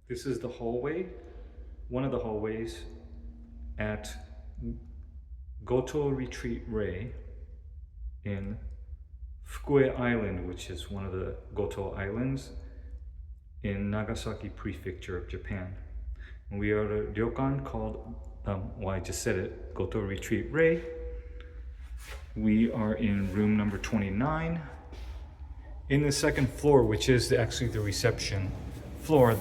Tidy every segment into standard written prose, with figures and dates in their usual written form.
This is the hallway, one of the hallways at Goto Retreat in Fukue Island, which is one of the Goto Islands in Nagasaki Prefecture of Japan. And we are at a Ryokan called, well, I just said it, Goto Retreat. We are in room number 29. In the second floor, which is actually the reception floor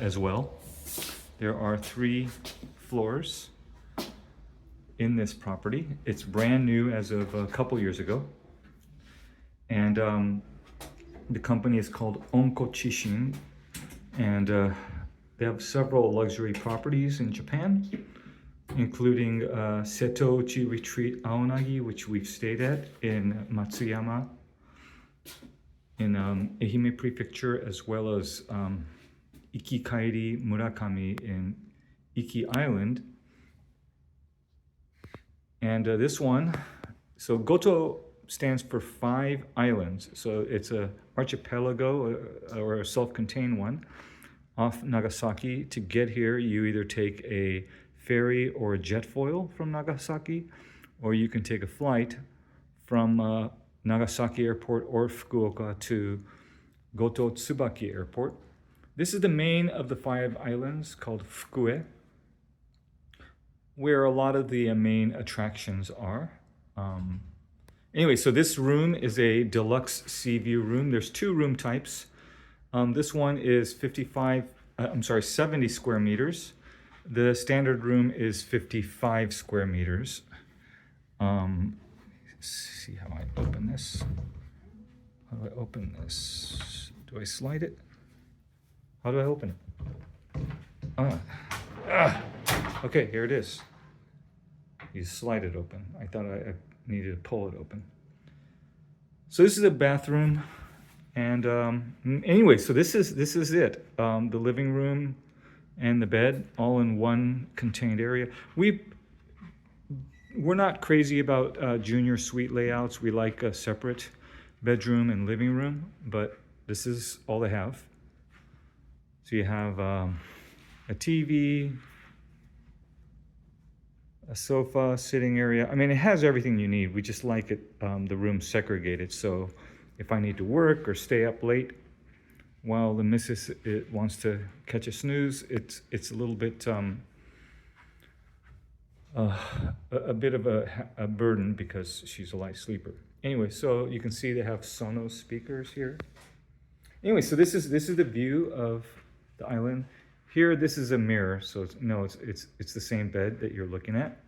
as well. There are 3 floors in this property. It's brand new as of a couple years ago. And the company is called Onko Chishin. And they have several luxury properties in Japan, including Goto Retreat Aonagi, which we've stayed at in Matsuyama in Ehime Prefecture, as well as Ikikairi Murakami in Iki Island. And this one, so Goto stands for 5 islands. So it's a archipelago or a self-contained one off Nagasaki. To get here, you either take a ferry or a jet foil from Nagasaki, or you can take a flight from Nagasaki Airport or Fukuoka to Goto Tsubaki Airport. This is the main of the 5 islands called Fukue, where a lot of the main attractions are. Anyway, so this room is a deluxe sea view room. There's 2 room types. This one is 70 square meters. The standard room is 55 square meters. See how I open this. How do I open this? Do I slide it? How do I open it? Okay, here it is. You slide it open. I thought I needed to pull it open. So this is a bathroom, and anyway, so this is it. The living room and the bed all in one contained area. We're not crazy about junior suite layouts. We like a separate bedroom and living room, but this is all they have. So you have a TV, a sofa, sitting area. I mean, it has everything you need. We just like it, the room segregated. So if I need to work or stay up late while the missus wants to catch a snooze, it's a little bit a bit of a burden because she's a light sleeper. Anyway, so you can see they have Sonos speakers here. Anyway, so this is the view of the island. Here, this is a mirror, so it's the same bed that you're looking at.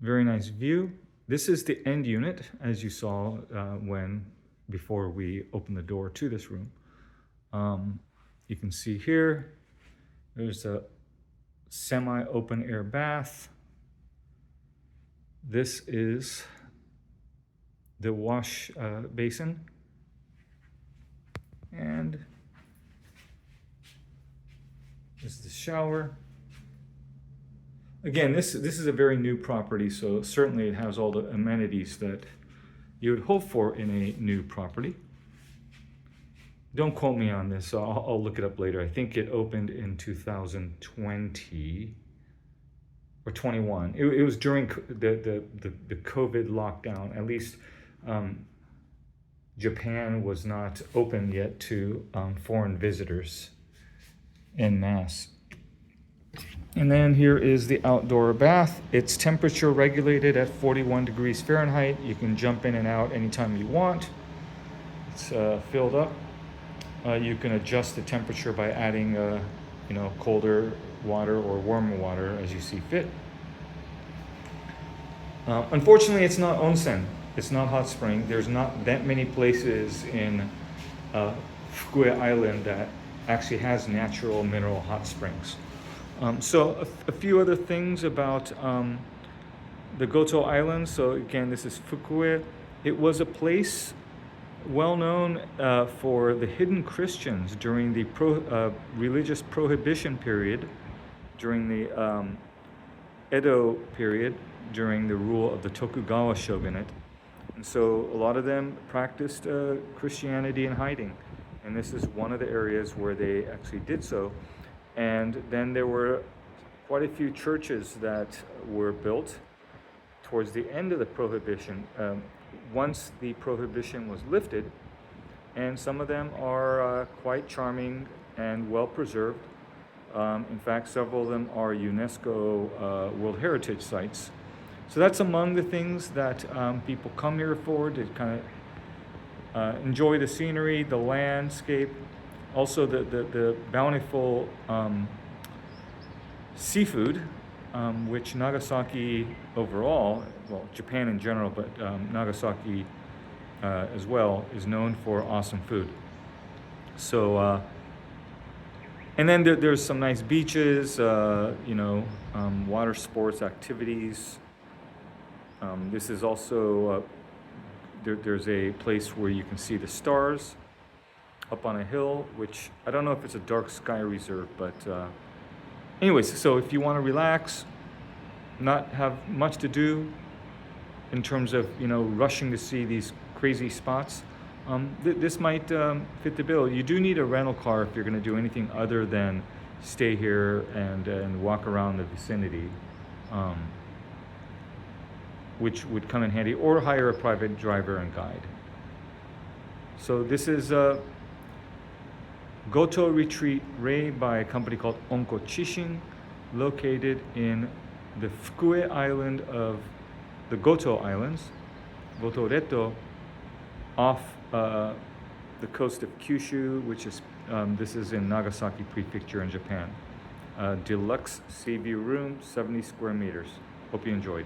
Very nice view. This is the end unit, as you saw before we opened the door to this room. You can see here, there's a semi-open air bath. This is the wash basin. And this is the shower. Again, this is a very new property, so certainly it has all the amenities that you would hope for in a new property. Don't quote me on this, I'll look it up later. I think it opened in 2020 or 21. It was during the COVID lockdown. At least Japan was not open yet to foreign visitors en masse. And then here is the outdoor bath. It's temperature regulated at 41 degrees Fahrenheit. You can jump in and out anytime you want. It's filled up. You can adjust the temperature by adding colder water or warmer water as you see fit. Unfortunately, it's not onsen. It's not hot spring. There's not that many places in Fukue Island that actually has natural mineral hot springs. So a few other things about the Goto Islands. So again, this is Fukue. It was a place well known for the hidden Christians during the religious prohibition period, during the Edo period, during the rule of the Tokugawa shogunate. And so a lot of them practiced Christianity in hiding. And this is one of the areas where they actually did so. And then there were quite a few churches that were built towards the end of the prohibition, once the prohibition was lifted, and some of them are quite charming and well preserved. In fact, several of them are UNESCO World Heritage Sites. So that's among the things that people come here for, to kind of enjoy the scenery, the landscape, also the bountiful seafood, which Nagasaki overall, well, Japan in general, but Nagasaki as well, is known for awesome food. So, and then there's some nice beaches, water sports activities. This is also, there's a place where you can see the stars up on a hill, which I don't know if it's a dark sky reserve, but anyways, so if you want to relax, not have much to do in terms of, rushing to see these crazy spots, this might fit the bill. You do need a rental car if you're going to do anything other than stay here and walk around the vicinity, which would come in handy, or hire a private driver and guide. So this is Goto Retreat raid by a company called Onko Chishin, located in the Fukue Island of the Goto Islands, Goto Retreat, off the coast of Kyushu, which is, this is in Nagasaki Prefecture in Japan. Deluxe Sea View Room, 70 square meters. Hope you enjoyed.